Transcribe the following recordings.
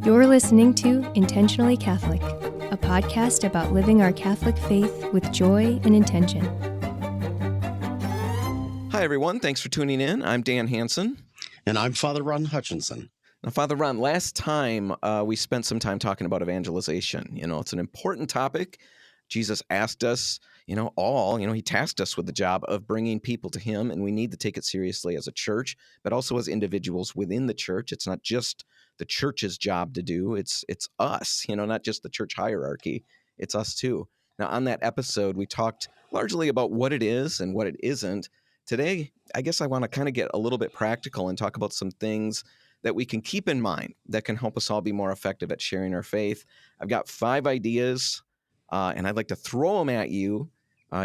You're listening to Intentionally Catholic, a podcast about living our Catholic faith with joy and intention. Hi, everyone. Thanks for tuning in. I'm Dan Hansen. And I'm Father Ron Hutchinson. Now, Father Ron, last time we spent some time talking about evangelization. It's an important topic. Jesus asked us, he tasked us with the job of bringing people to him, and we need to take it seriously as a church, but also as individuals within the church. It's not just the church's job to do. It's us, not just the church hierarchy. It's us too. Now, on that episode, we talked largely about what it is and what it isn't. Today, I guess I want to kind of get a little bit practical and talk about some things that we can keep in mind that can help us all be more effective at sharing our faith. I've got 5 ideas, and I'd like to throw them at you.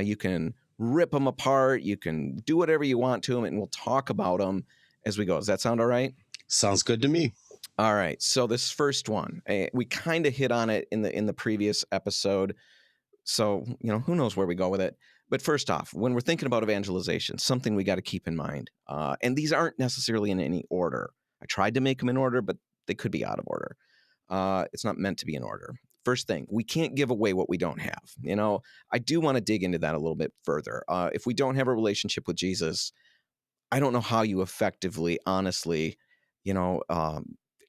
You can rip them apart. You can do whatever you want to them, and we'll talk about them as we go. Does that sound all right? Sounds good to me. All right. So this first one, we kind of hit on it in the previous episode. So, who knows where we go with it. But first off, when we're thinking about evangelization, something we got to keep in mind. And these aren't necessarily in any order. I tried to make them in order, but they could be out of order. It's not meant to be in order. First thing, we can't give away what we don't have. I do want to dig into that a little bit further. If we don't have a relationship with Jesus, I don't know how you effectively, honestly,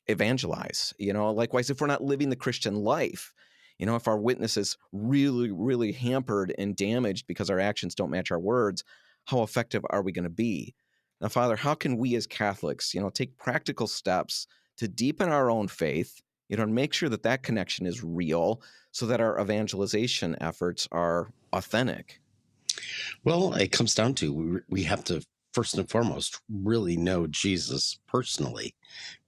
evangelize. Likewise, if we're not living the Christian life, if our witness is really, really hampered and damaged because our actions don't match our words, how effective are we going to be? Now, Father, how can we as Catholics, take practical steps to deepen our own faith, and make sure that connection is real so that our evangelization efforts are authentic? Well, it comes down to we have to, first and foremost, really know Jesus personally,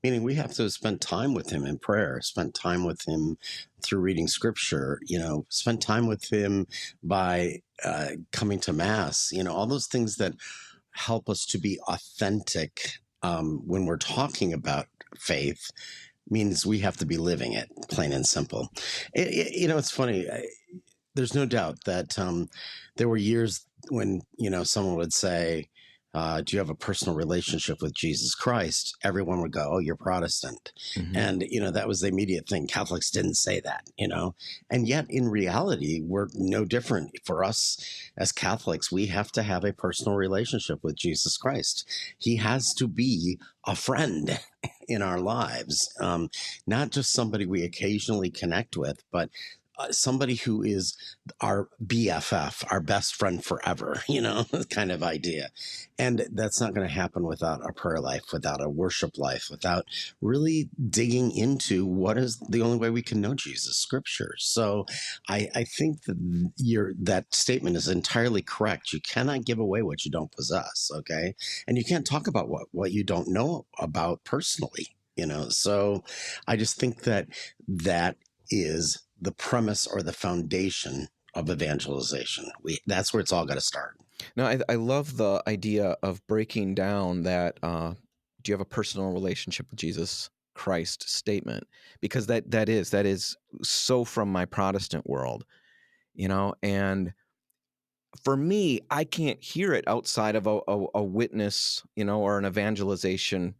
meaning we have to spend time with him in prayer, spend time with him through reading scripture, spend time with him by coming to Mass, all those things that help us to be authentic when we're talking about faith means we have to be living it, plain and simple. It's funny. There's no doubt that there were years when, someone would say, do you have a personal relationship with Jesus Christ? Everyone would go, oh, you're Protestant. Mm-hmm. And, that was the immediate thing. Catholics didn't say that, and yet in reality, we're no different. For us as Catholics, we have to have a personal relationship with Jesus Christ. He has to be a friend in our lives, not just somebody we occasionally connect with, but somebody who is our BFF, our best friend forever, kind of idea. And that's not going to happen without a prayer life, without a worship life, without really digging into what is the only way we can know Jesus, Scripture. So I think that that statement is entirely correct. You cannot give away what you don't possess, okay? And you can't talk about what you don't know about personally, So I just think that is the premise or the foundation of evangelization. That's where it's all got to start. Now, I love the idea of breaking down that do you have a personal relationship with Jesus Christ statement, because that is so from my Protestant world, and for me, I can't hear it outside of a witness, or an evangelization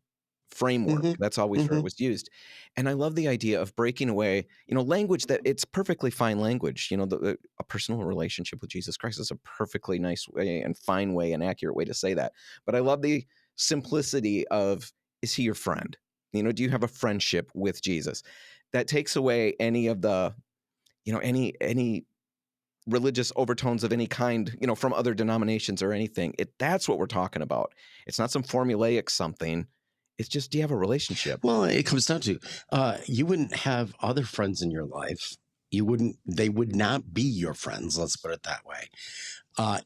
framework. Mm-hmm. That's always where it was used. And I love the idea of breaking away, language that it's perfectly fine language. A personal relationship with Jesus Christ is a perfectly nice way and fine way and accurate way to say that. But I love the simplicity of, is he your friend? Do you have a friendship with Jesus? That takes away any of the, any religious overtones of any kind, from other denominations or anything. That's what we're talking about. It's not some formulaic something. It's just, do you have a relationship? Well, it comes down to, you wouldn't have other friends in your life. They would not be your friends. Let's put it that way.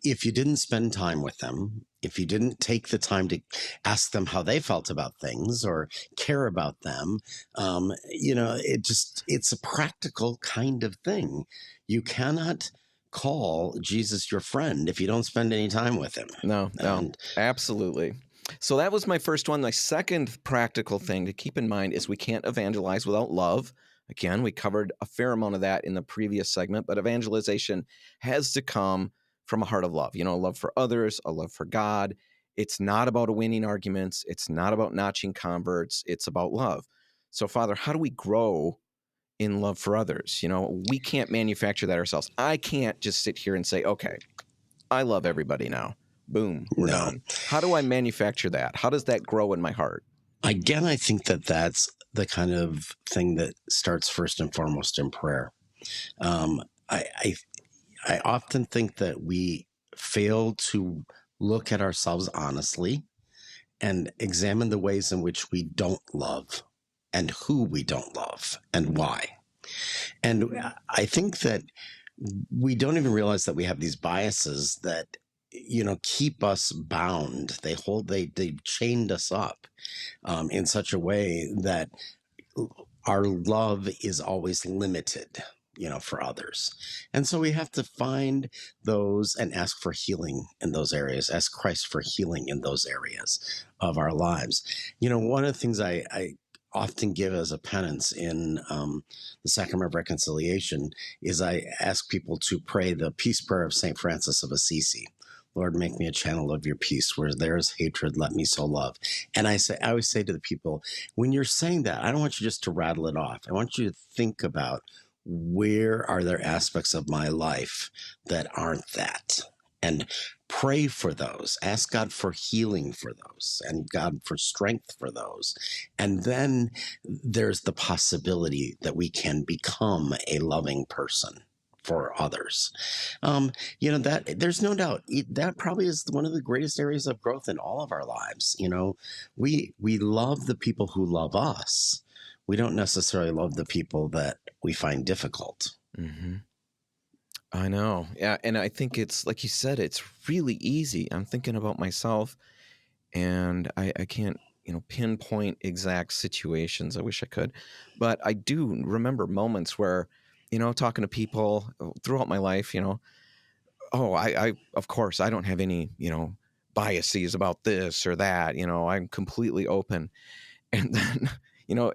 If you didn't spend time with them, if you didn't take the time to ask them how they felt about things or care about them, it's a practical kind of thing. You cannot call Jesus your friend if you don't spend any time with him. No, absolutely. So that was my first one. My second practical thing to keep in mind is we can't evangelize without love. Again, we covered a fair amount of that in the previous segment, but evangelization has to come from a heart of love, a love for others, a love for God. It's not about winning arguments. It's not about notching converts. It's about love. So, Father, how do we grow in love for others? We can't manufacture that ourselves. I can't just sit here and say, okay, I love everybody now. Boom, we're No. done. How do I manufacture that? How does that grow in my heart? Again, I think that that's the kind of thing that starts first and foremost in prayer. Um, I often think that we fail to look at ourselves honestly and examine the ways in which we don't love and who we don't love and why. And I think that we don't even realize that we have these biases that keep us bound. They've chained us up in such a way that our love is always limited, for others. And so we have to find those and ask for healing in those areas, ask Christ for healing in those areas of our lives. One of the things I often give as a penance in the Sacrament of Reconciliation is I ask people to pray the peace prayer of St. Francis of Assisi. Lord, make me a channel of your peace. Where there is hatred, let me sow love. And I always say to the people, when you're saying that, I don't want you just to rattle it off. I want you to think about, where are there aspects of my life that aren't that? And pray for those. Ask God for healing for those and God for strength for those. And then there's the possibility that we can become a loving person for others. That there's no doubt that probably is one of the greatest areas of growth in all of our lives. We love the people who love us. We don't necessarily love the people that we find difficult. Mm-hmm. I know. Yeah. And I think it's like you said, it's really easy. I'm thinking about myself and I can't, pinpoint exact situations. I wish I could, but I do remember moments where, talking to people throughout my life, I of course I don't have any, biases about this or that, I'm completely open. And then,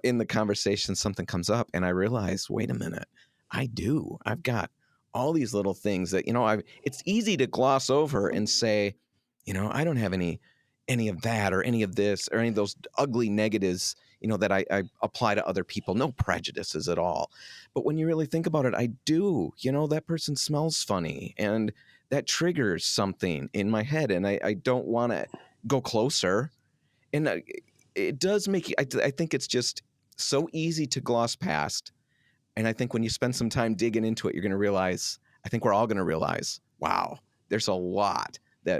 in the conversation, something comes up and I realize, wait a minute, I do. I've got all these little things that, it's easy to gloss over and say, I don't have any of that or any of this or any of those ugly negatives, that I apply to other people. No prejudices at all. But when you really think about it, I do. That person smells funny and that triggers something in my head and I don't want to go closer. And it does make you, I think it's just so easy to gloss past. And I think when you spend some time digging into it, you're going to realize, I think we're all going to realize, wow, there's a lot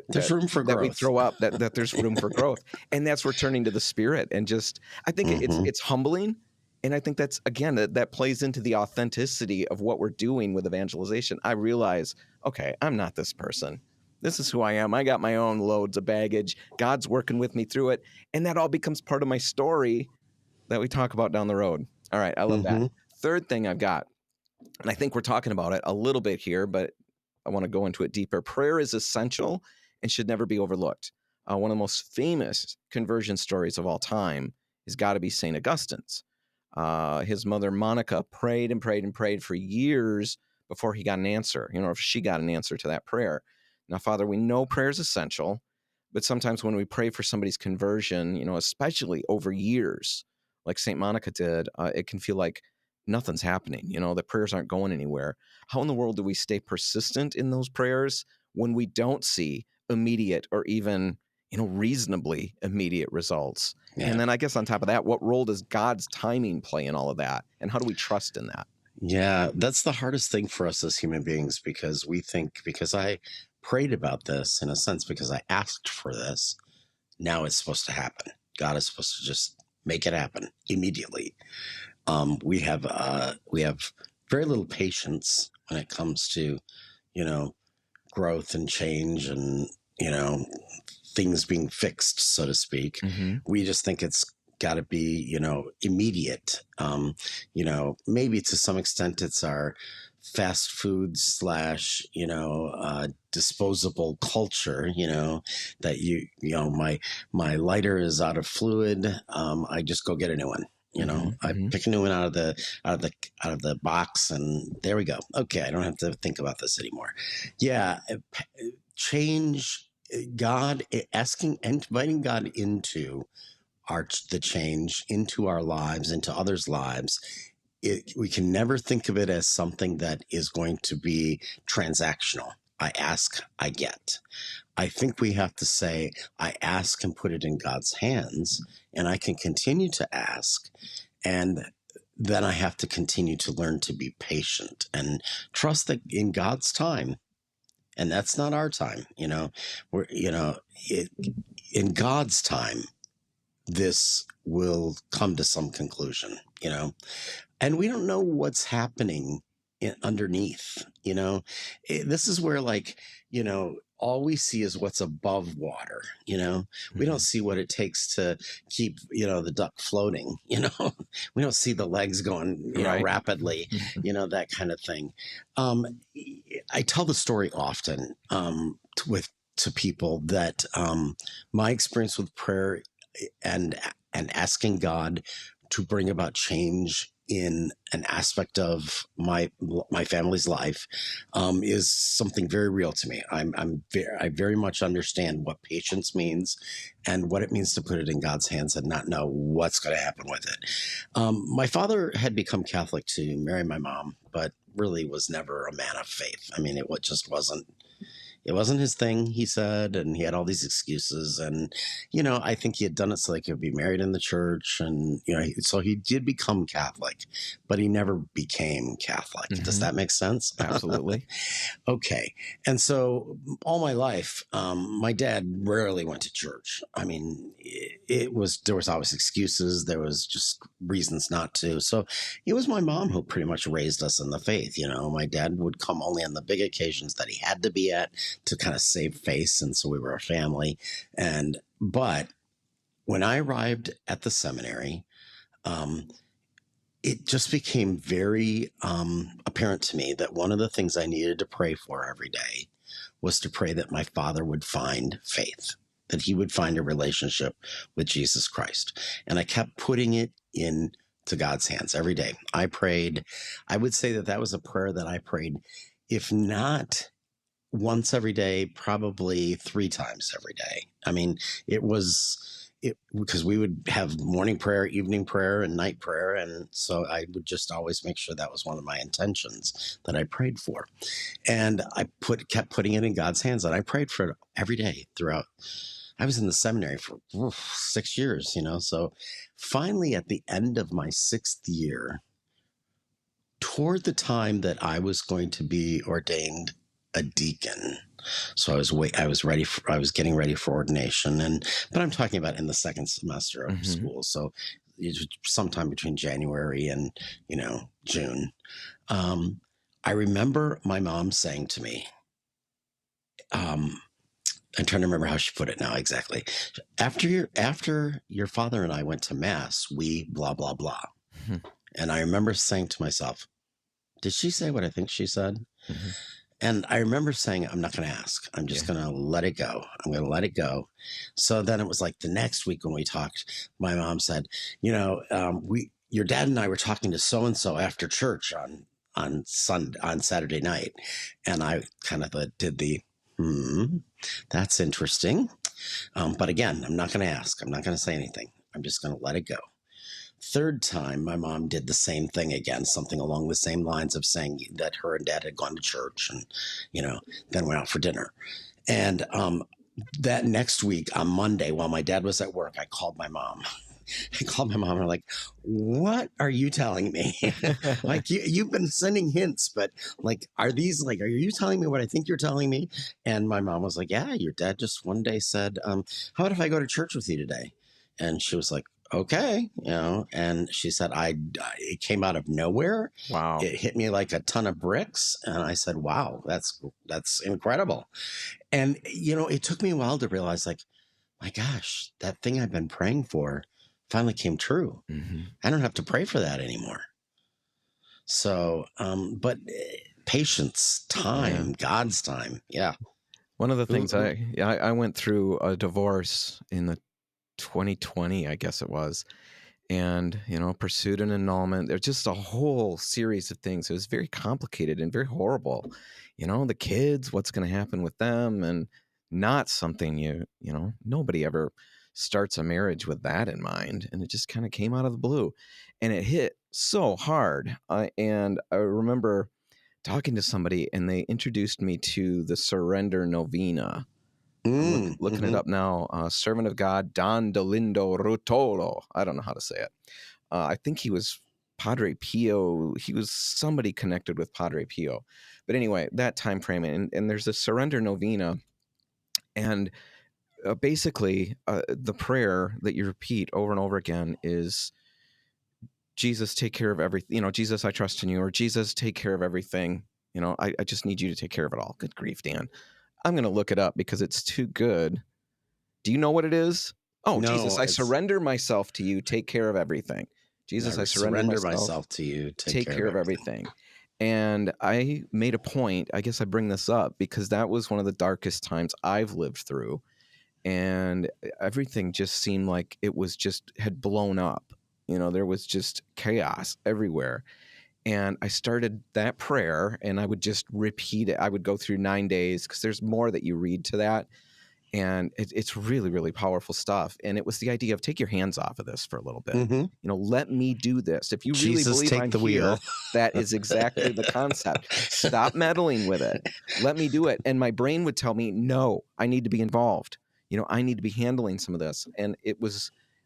There's room for that we growth. throw up, that there's room for growth. And that's returning to the Spirit. And just, I think it's humbling. And I think that's, again, that plays into the authenticity of what we're doing with evangelization. I realize, okay, I'm not this person. This is who I am. I got my own loads of baggage. God's working with me through it. And that all becomes part of my story that we talk about down the road. All right. I love that. Third thing I've got, and I think we're talking about it a little bit here, but I want to go into it deeper. Prayer is essential and should never be overlooked. One of the most famous conversion stories of all time has got to be St. Augustine's. His mother, Monica, prayed and prayed and prayed for years before he got an answer, if she got an answer to that prayer. Now, Father, we know prayer is essential, but sometimes when we pray for somebody's conversion, especially over years, like St. Monica did, it can feel like nothing's happening, the prayers aren't going anywhere. How in the world do we stay persistent in those prayers when we don't see immediate or even, reasonably immediate results? Yeah. And then I guess on top of that, what role does God's timing play in all of that? And how do we trust in that? Yeah, that's the hardest thing for us as human beings, because we think, because I prayed about this, in a sense, because I asked for this, now it's supposed to happen. God is supposed to just make it happen immediately. We have very little patience when it comes to, growth and change and, things being fixed, so to speak. Mm-hmm. We just think it's got to be, immediate. Maybe to some extent it's our fast food / disposable culture, that my lighter is out of fluid. I just go get a new one. I pick a new one out of the box, and there we go. Okay, I don't have to think about this anymore. Yeah, change. God, inviting God into the change into our lives, into others' lives, we can never think of it as something that is going to be transactional. I ask, I get. I think we have to say, I ask and put it in God's hands, and I can continue to ask. And then I have to continue to learn to be patient and trust that in God's time, and that's not our time, in God's time, this will come to some conclusion, and we don't know what's happening underneath, this is where, all we see is what's above water, we don't see what it takes to keep, the duck floating, we don't see the legs going, Right. rapidly, that kind of thing. I tell the story often, to people that, my experience with prayer and asking God to bring about change in an aspect of my family's life, is something very real to me. I very much understand what patience means and what it means to put it in God's hands and not know what's going to happen with it. My father had become Catholic to marry my mom, but really was never a man of faith. I mean, it just wasn't. It wasn't his thing, he said, and he had all these excuses. And, I think he had done it so he could be married in the church. And, so he did become Catholic, but he never became Catholic. Mm-hmm. Does that make sense? Absolutely. Okay. And so all my life, my dad rarely went to church. I mean, there was always excuses. There was just reasons not to. So it was my mom who pretty much raised us in the faith. My dad would come only on the big occasions that he had to be at to kind of save face. And so we were a family. But when I arrived at the seminary, it just became very apparent to me that one of the things I needed to pray for every day was to pray that my father would find faith, that he would find a relationship with Jesus Christ. And I kept putting it into God's hands every day. I prayed. I would say that was a prayer that I prayed, if not once every day, probably 3 times every day. I mean, because we would have morning prayer, evening prayer, and night prayer. And so I would just always make sure that was one of my intentions that I prayed for. And I kept putting it in God's hands, and I prayed for it every day throughout. I was in the seminary for 6 years, so finally at the end of my 6th year, toward the time that I was going to be ordained a deacon. So I was getting ready for ordination, but I'm talking about in the second semester of school. So sometime between January and, June. I remember my mom saying to me, I'm trying to remember how she put it now exactly. After your father and I went to mass, we blah, blah, blah. And I remember saying to myself, did she say what I think she said? Mm-hmm. And I remember saying, I'm not going to ask. I'm just going to let it go. I'm going to let it go. So then it was like the next week when we talked, my mom said, your dad and I were talking to so-and-so after church on Saturday night. And I kind of did the, that's interesting. But again, I'm not going to ask. I'm not going to say anything. I'm just going to let it go. Third time, my mom did the same thing again, something along the same lines of saying that her and dad had gone to church and, then went out for dinner. And that next week on Monday, while my dad was at work, I called my mom. And I'm like, what are you telling me? Like, you've been sending hints, but are you telling me what I think you're telling me? And my mom was like, yeah, your dad just one day said, how about if I go to church with you today? And she was like, okay, and she said, it came out of nowhere. Wow. It hit me like a ton of bricks. And I said, wow, that's incredible. And, it took me a while to realize, my gosh, that thing I've been praying for finally came true. Mm-hmm. I don't have to pray for that anymore. So, but patience, time, God's time. Yeah. One of the things I went through a divorce in the 2020, I guess it was, and pursued an annulment. There's just a whole series of things. It was very complicated and very horrible. The kids, what's going to happen with them, and not something nobody ever starts a marriage with that in mind. And it just kind of came out of the blue, and it hit so hard. And I remember talking to somebody, and they introduced me to the Surrender Novena. I'm looking it up now. Servant of God, Don Dolindo Rutolo. I don't know how to say it. I think he was Padre Pio. He was somebody connected with Padre Pio. But anyway, that time frame. And there's a Surrender Novena. And basically, the prayer that you repeat over and over again is, Jesus, take care of everything. Jesus, I trust in you. Or Jesus, take care of everything. I just need you to take care of it all. Good grief, Dan. I'm going to look it up because it's too good. Do you know what it is? Oh, No, Jesus, I surrender myself to you. Take care of everything. Jesus, I surrender myself to you. Take care of everything. And I made a point, I guess I bring this up because that was one of the darkest times I've lived through. And everything just seemed like it was just had blown up. There was just chaos everywhere. And I started that prayer, and I would just repeat it. I would go through 9 days because there's more that you read to that. And it's really, really powerful stuff. And it was the idea of take your hands off of this for a little bit. Let me do this. If you really Jesus, believe take I'm the here, wheel. that is exactly the concept. Stop meddling with it. Let me do it. And my brain would tell me, no, I need to be involved. I need to be handling some of this. And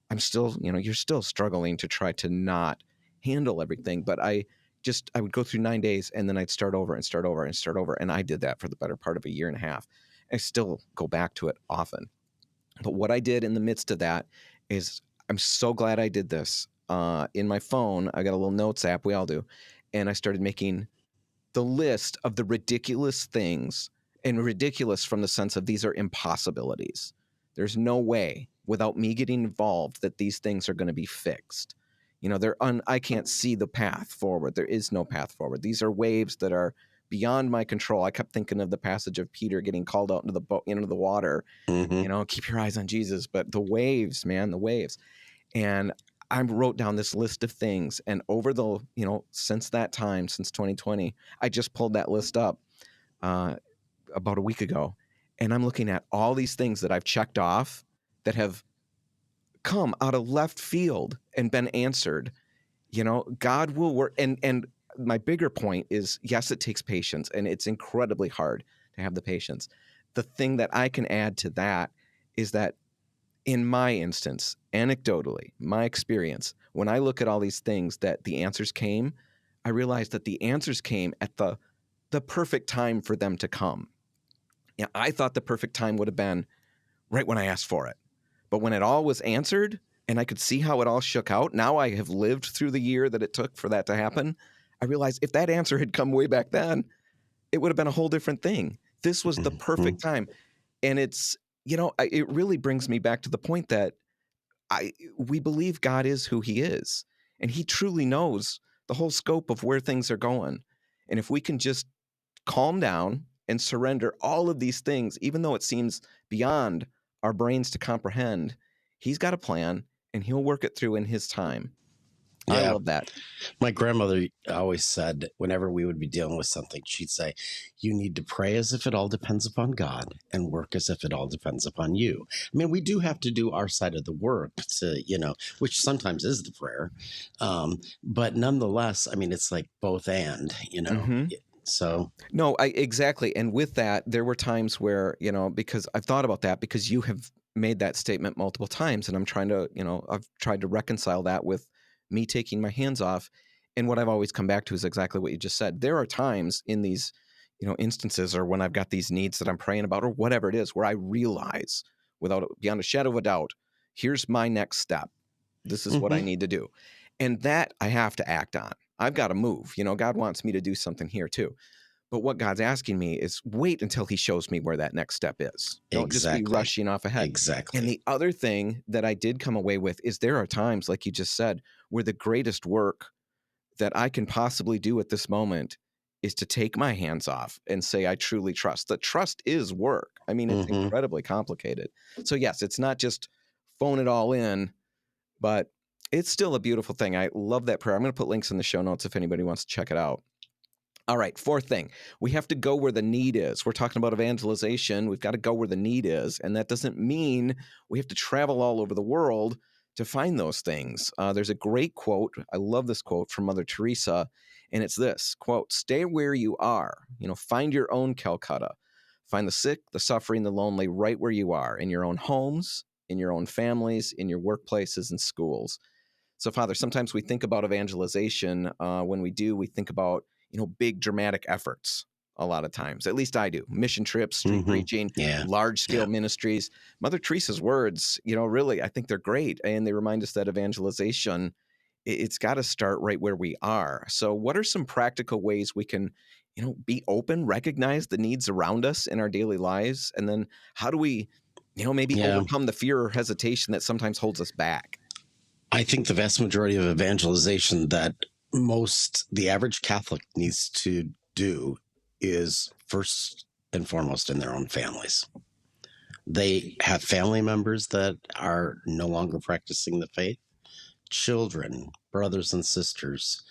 I'm still, you're still struggling to try to not handle everything. But I would go through 9 days, and then I'd start over and start over and start over. And I did that for the better part of a year and a half. I still go back to it often. But what I did in the midst of that is, I'm so glad I did this. In my phone, I got a little notes app, we all do. And I started making the list of the ridiculous things, and ridiculous from the sense of these are impossibilities. There's no way without me getting involved that these things are going to be fixed. I can't see the path forward. There is no path forward. These are waves that are beyond my control. I kept thinking of the passage of Peter getting called out into the boat, into the water. Keep your eyes on Jesus. But the waves, man, the waves. And I wrote down this list of things. And over the, since that time, since 2020, I just pulled that list up about a week ago. And I'm looking at all these things that I've checked off that have come out of left field and been answered. God will work. And my bigger point is, yes, it takes patience, and it's incredibly hard to have the patience. The thing that I can add to that is that in my instance, anecdotally, my experience, when I look at all these things that the answers came, I realized that the answers came at the perfect time for them to come. I thought the perfect time would have been right when I asked for it. But when it all was answered and I could see how it all shook out, now I have lived through the year that it took for that to happen. I realized if that answer had come way back then, it would have been a whole different thing. This was the perfect time. And it's, it really brings me back to the point that we believe God is who he is, and he truly knows the whole scope of where things are going. And if we can just calm down and surrender all of these things, even though it seems beyond our brains to comprehend, he's got a plan and he'll work it through in his time. Yeah. I love that. My grandmother always said, whenever we would be dealing with something, she'd say, you need to pray as if it all depends upon God and work as if it all depends upon you. I mean, we do have to do our side of the work to, which sometimes is the prayer. But nonetheless, I mean, it's like both and. So no, exactly. And with that, there were times where, because I've thought about that, because you have made that statement multiple times, and I'm trying to, I've tried to reconcile that with me taking my hands off. And what I've always come back to is exactly what you just said. There are times in these, instances, or when I've got these needs that I'm praying about, or whatever it is, where I realize beyond a shadow of a doubt, here's my next step. This is what I need to do. And that I have to act on. I've got to move. God wants me to do something here too. But what God's asking me is wait until he shows me where that next step is. Don't just be rushing off ahead. Exactly. And the other thing that I did come away with is there are times, like you just said, where the greatest work that I can possibly do at this moment is to take my hands off and say, I truly trust. The trust is work. I mean, it's incredibly complicated. So yes, it's not just phone it all in, but it's still a beautiful thing. I love that prayer. I'm going to put links in the show notes if anybody wants to check it out. All right, fourth thing, we have to go where the need is. We're talking about evangelization. We've got to go where the need is. And that doesn't mean we have to travel all over the world to find those things. There's a great quote. I love this quote from Mother Teresa. And it's this quote, stay where you are, find your own Calcutta, find the sick, the suffering, the lonely right where you are, in your own homes, in your own families, in your workplaces and schools. So, Father, sometimes we think about evangelization. When we think about, big dramatic efforts a lot of times. At least I do. Mission trips, street preaching, large-scale ministries. Mother Teresa's words, really, I think they're great. And they remind us that evangelization, it's got to start right where we are. So what are some practical ways we can, be open, recognize the needs around us in our daily lives? And then how do we, maybe overcome the fear or hesitation that sometimes holds us back? I think the vast majority of evangelization that the average Catholic needs to do is first and foremost in their own families. They have family members that are no longer practicing the faith, children, brothers and sisters.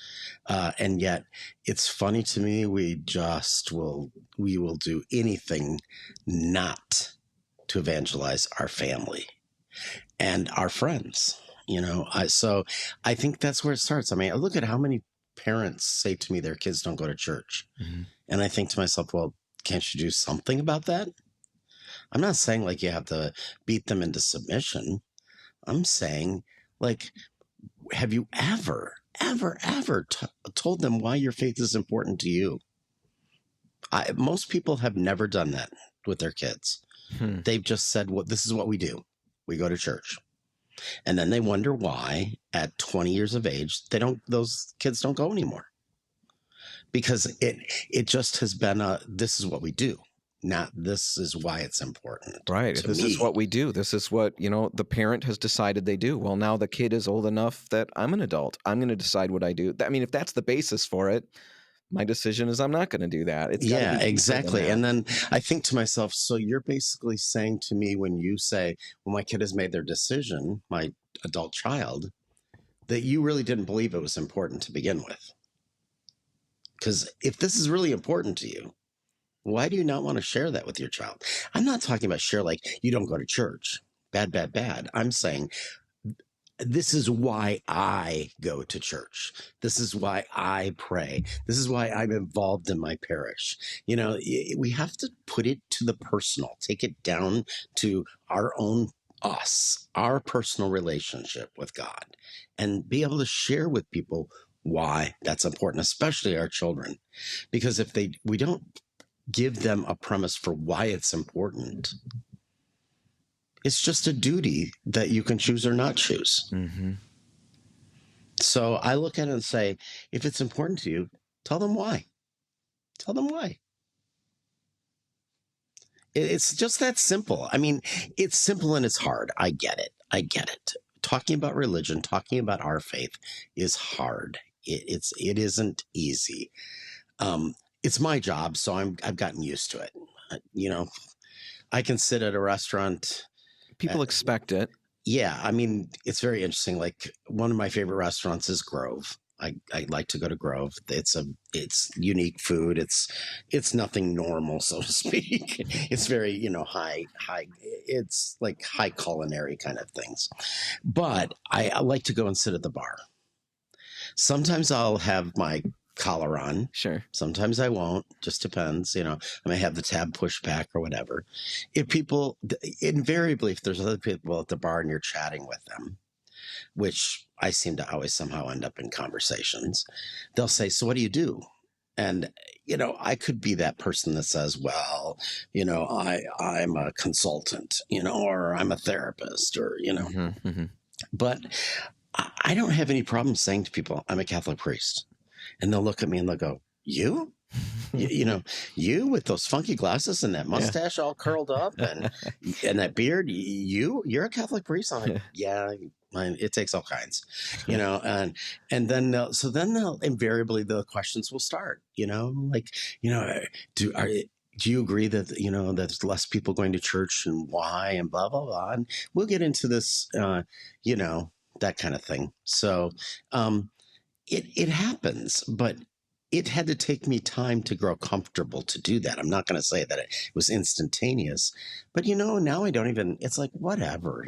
And yet it's funny to me, we will do anything not to evangelize our family and our friends. So I think that's where it starts. I mean, I look at how many parents say to me their kids don't go to church. Mm-hmm. And I think to myself, well, can't you do something about that? I'm not saying like you have to beat them into submission. I'm saying, like, have you ever told them why your faith is important to you? Most people have never done that with their kids. They've just said, well, this is what we do. We go to church. And then they wonder why at 20 years of age, those kids don't go anymore. Because it just has been this is what we do. Not this is why it's important. Right. This is what we do. This is what, the parent has decided they do. Well, now the kid is old enough that I'm an adult. I'm going to decide what I do. I mean, if that's the basis for it, my decision is I'm not going to do that. It's exactly. And then I think to myself, so you're basically saying to me when you say, well, my kid has made their decision, my adult child, that you really didn't believe it was important to begin with. Because if this is really important to you, why do you not want to share that with your child? I'm not talking about share like you don't go to church. Bad. I'm saying this is why I go to church. This is why I pray. This is why I'm involved in my parish. We have to put it to the personal, take it down to our own our personal relationship with God, and be able to share with people why that's important, especially our children. Because if we don't give them a premise for why it's important, it's just a duty that you can choose or not choose. Mm-hmm. So I look at it and say, if it's important to you, tell them why. Tell them why. It's just that simple. I mean, it's simple and it's hard. I get it. Talking about religion, talking about our faith is hard. It isn't easy. It's my job, so I've gotten used to it. I can sit at a restaurant. People expect it. Yeah, I mean, it's very interesting. Like one of my favorite restaurants is Grove. I like to go to Grove. It's unique food. It's nothing normal, so to speak. It's very, high. It's like high culinary kind of things. But I like to go and sit at the bar. Sometimes I'll have my collar on. Sure. Sometimes I won't. Just depends. I may have the tab pushed back or whatever. Invariably, if there's other people at the bar and you're chatting with them, which I seem to always somehow end up in conversations, they'll say, so what do you do? And, I could be that person that says, well, I'm a consultant, or I'm a therapist or, Mm-hmm, mm-hmm. But I don't have any problem saying to people, I'm a Catholic priest. And they'll look at me and they'll go, you? You with those funky glasses and that mustache all curled up and that beard, you're a Catholic priest? I'm like, yeah, it takes all kinds, and then they'll invariably the questions will start, like, do you agree that, that there's less people going to church and why and blah, blah, blah. And we'll get into this, that kind of thing. So, it happens, but it had to take me time to grow comfortable to do that. I'm not going to say that it was instantaneous, but now I don't even, it's like, whatever,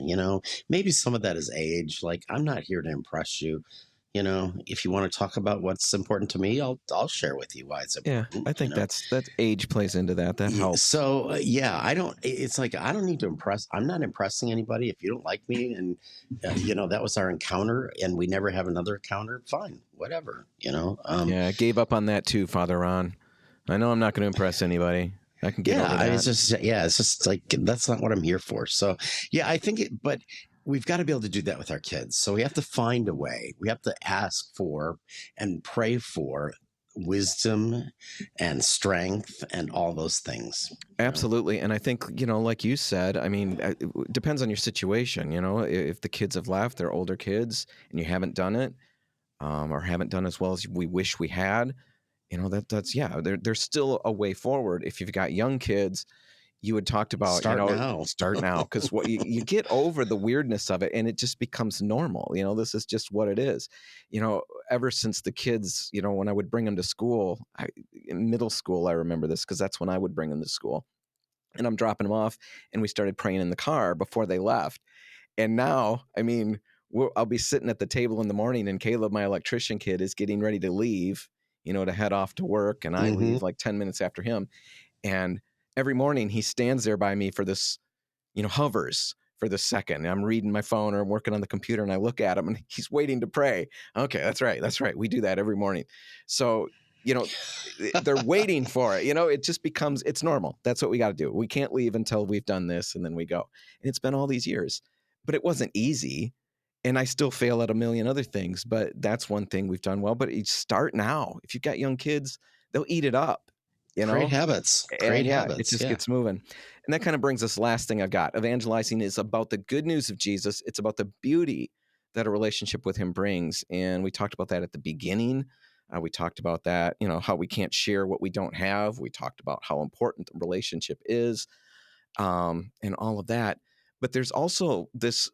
maybe some of that is age. Like, I'm not here to impress you. If you want to talk about what's important to me, I'll share with you why it's Yeah, important, I think that's age plays into that. That helps. So I don't. It's like I don't need to impress. I'm not impressing anybody. If you don't like me, and that was our encounter, and we never have another encounter, fine, whatever. Yeah, I gave up on that too, Father Ron. I know I'm not going to impress anybody. I can get over that. It's just like that's not what I'm here for. So I think but we've got to be able to do that with our kids. So we have to find a way. We have to ask for and pray for wisdom and strength and all those things. Absolutely. And I think, like you said, I mean, it depends on your situation. If the kids have left, they're older kids, and you haven't done it, or haven't done as well as we wish we had, there's still a way forward. If you've got young kids, you had talked about, start now, because what you get over the weirdness of it, and it just becomes normal. This is just what it is. Ever since the kids, when I would bring them to school, in middle school, I remember this because that's when I would bring them to school, and I'm dropping them off, and we started praying in the car before they left. And now, I mean, I'll be sitting at the table in the morning, and Caleb, my electrician kid, is getting ready to leave, to head off to work, and I leave like 10 minutes after him. And every morning he stands there by me for this, hovers for the second. I'm reading my phone or I'm working on the computer, and I look at him, and he's waiting to pray. Okay, that's right. We do that every morning. So, they're waiting for it. It just becomes, it's normal. That's what we got to do. We can't leave until we've done this, and then we go. And it's been all these years, but it wasn't easy. And I still fail at a million other things, but that's one thing we've done well. But you start now. If you've got young kids, they'll eat it up. Great habits. And it just gets moving. And that kind of brings us last thing I've got. Evangelizing is about the good news of Jesus. It's about the beauty that a relationship with him brings. And we talked about that at the beginning. We talked about that, how we can't share what we don't have. We talked about how important the relationship is, and all of that. But there's also this,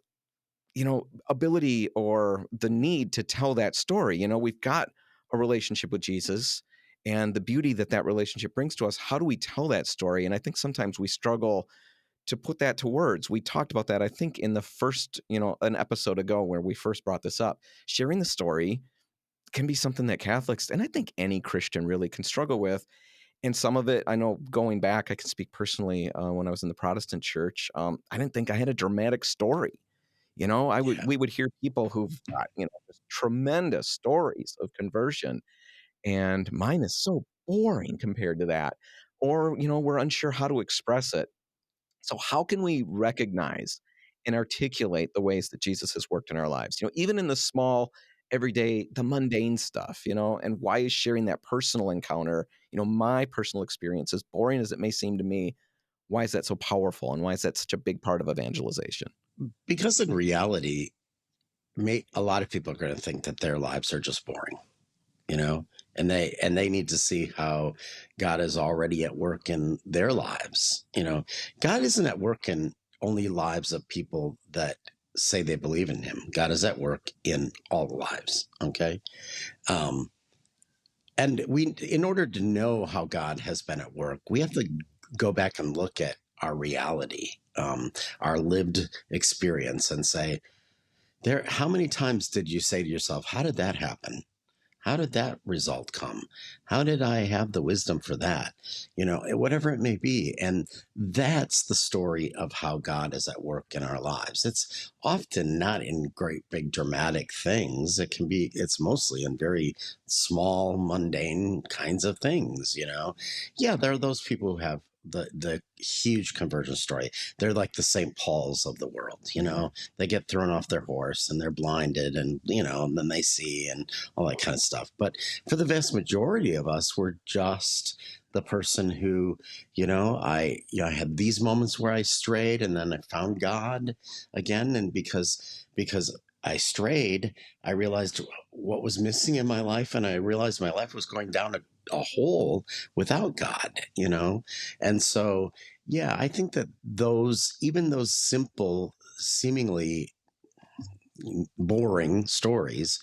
ability or the need to tell that story. We've got a relationship with Jesus and the beauty that relationship brings to us. How do we tell that story? And I think sometimes we struggle to put that to words. We talked about that, I think, in the first, an episode ago where we first brought this up. Sharing the story can be something that Catholics, and I think any Christian really can struggle with. And some of it, I know, going back, I can speak personally, when I was in the Protestant church, I didn't think I had a dramatic story. We would hear people who've got, just tremendous stories of conversion, and mine is so boring compared to that. Or, we're unsure how to express it. So how can we recognize and articulate the ways that Jesus has worked in our lives? Even in the small, everyday, the mundane stuff, and why is sharing that personal encounter, my personal experience, as boring as it may seem to me, why is that so powerful? And why is that such a big part of evangelization? Because in reality, a lot of people are going to think that their lives are just boring, and they need to see how God is already at work in their lives. God isn't at work in only lives of people that say they believe in him. God is at work in all the lives. Okay. And in order to know how God has been at work, we have to go back and look at our reality, our lived experience, and say, how many times did you say to yourself, how did that happen? How did that result come? How did I have the wisdom for that? Whatever it may be. And that's the story of how God is at work in our lives. It's often not in great, big, dramatic things. It's mostly in very small, mundane kinds of things, Yeah, there are those people who have the huge conversion story. They're like the St. Paul's of the world, They get thrown off their horse and they're blinded, and, and then they see and all that kind of stuff. But for the vast majority of us, we're just the person who, I had these moments where I strayed, and then I found God again. And because I strayed, I realized what was missing in my life, and I realized my life was going down a hole without God, And so, I think that even those simple, seemingly, boring stories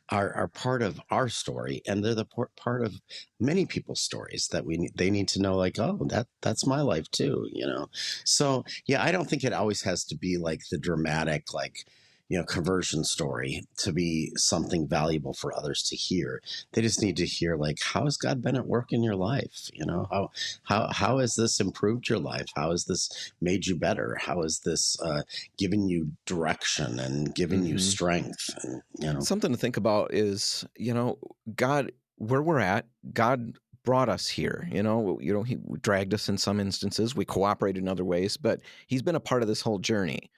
are part of our story, and they're the part of many people's stories that they need to know, like, oh, that's my life too, so yeah, I don't think it always has to be like the dramatic, like, conversion story to be something valuable for others to hear. They just need to hear, like, how has God been at work in your life? How has this improved your life? How has this made you better? How has this given you direction and given you strength? And something to think about is, God, where we're at, God brought us here. He dragged us in some instances. We cooperated in other ways, but he's been a part of this whole journey.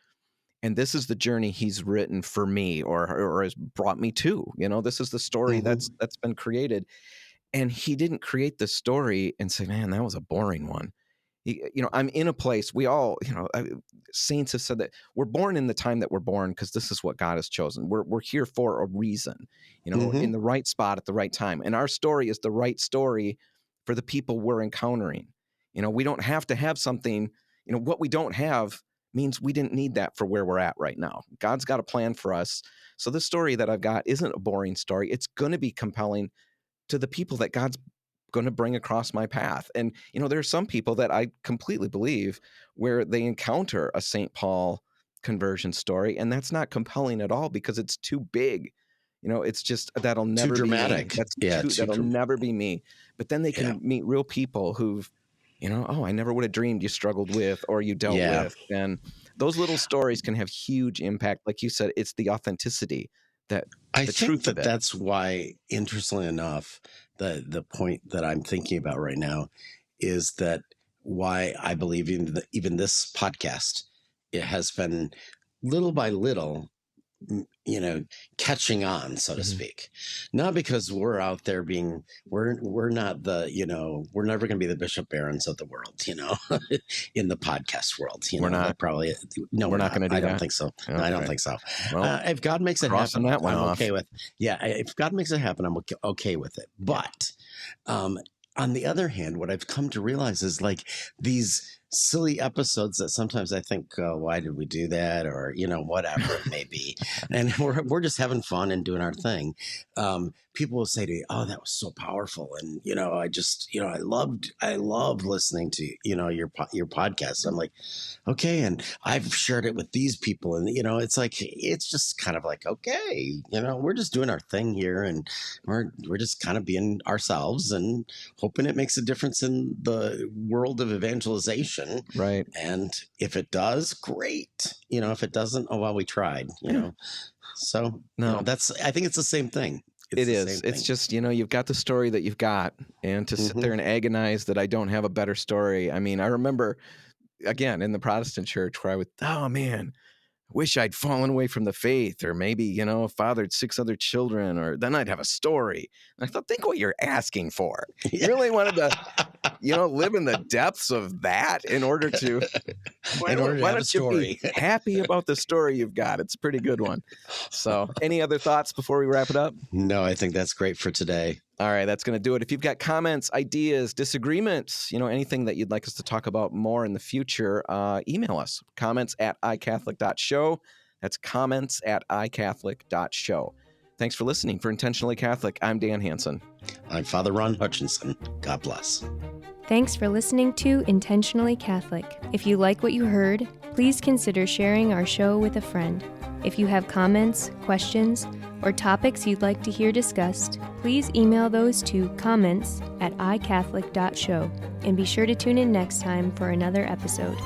And this is the journey he's written for me, or has brought me to. This is the story that's been created. And he didn't create the story and say, man, that was a boring one. I'm in a place, we all, saints have said that we're born in the time that we're born because this is what God has chosen. We're here for a reason, in the right spot at the right time. And our story is the right story for the people we're encountering. We don't have to have something, what we don't have means we didn't need that for where we're at right now. God's got a plan for us. So this story that I've got isn't a boring story. It's going to be compelling to the people that God's going to bring across my path. And, there are some people that I completely believe where they encounter a St. Paul conversion story, and that's not compelling at all because it's too big. It's just, that'll never too be dramatic. me. That'll never be me. But then they can meet real people who've, I never would have dreamed you struggled with or you dealt with. And those little stories can have huge impact. Like you said, it's the authenticity that I the think truth of it. that's why, interestingly enough, the point that I'm thinking about right now is that why I believe even this podcast, it has been little by little, catching on, so to speak. Not because we're out there we're not we're never going to be the Bishop Barons of the world, in the podcast world. We're not. That probably, no, we're not going to do I that. don't think so. Okay. I don't think so. Well, if God makes it happen, that one I'm off. okay with. Yeah, if God makes it happen, I'm okay with it. But on the other hand, what I've come to realize is, like, these silly episodes that sometimes I think, why did we do that? Or, whatever it may be. And we're just having fun and doing our thing. People will say to me, oh, that was so powerful. And, I just, I loved listening to, your podcast. I'm like, okay. And I've shared it with these people, and, it's like, it's just kind of like, okay, we're just doing our thing here, and we're just kind of being ourselves and hoping it makes a difference in the world of evangelization. Right. And if it does, great. If it doesn't, oh, well, we tried, So no, I think it's the same thing. It's just, you've got the story that you've got, and to sit there and agonize that I don't have a better story. I mean, I remember, again, in the Protestant church where I would, oh man, wish I'd fallen away from the faith, or maybe, fathered 6 other children, or then I'd have a story. And I thought, think what you're asking for. You really wanted to, live in the depths of that in order to, why don't you be happy about the story you've got? It's a pretty good one. So any other thoughts before we wrap it up? No, I think that's great for today. All right, that's going to do it. If you've got comments, ideas, disagreements, anything that you'd like us to talk about more in the future, email us. comments@icatholic.show. That's comments@icatholic.show. Thanks for listening. For Intentionally Catholic, I'm Dan Hansen. I'm Father Ron Hutchinson. God bless. Thanks for listening to Intentionally Catholic. If you like what you heard, please consider sharing our show with a friend. If you have comments, questions, or topics you'd like to hear discussed, please email those to comments@icatholic.show. And be sure to tune in next time for another episode.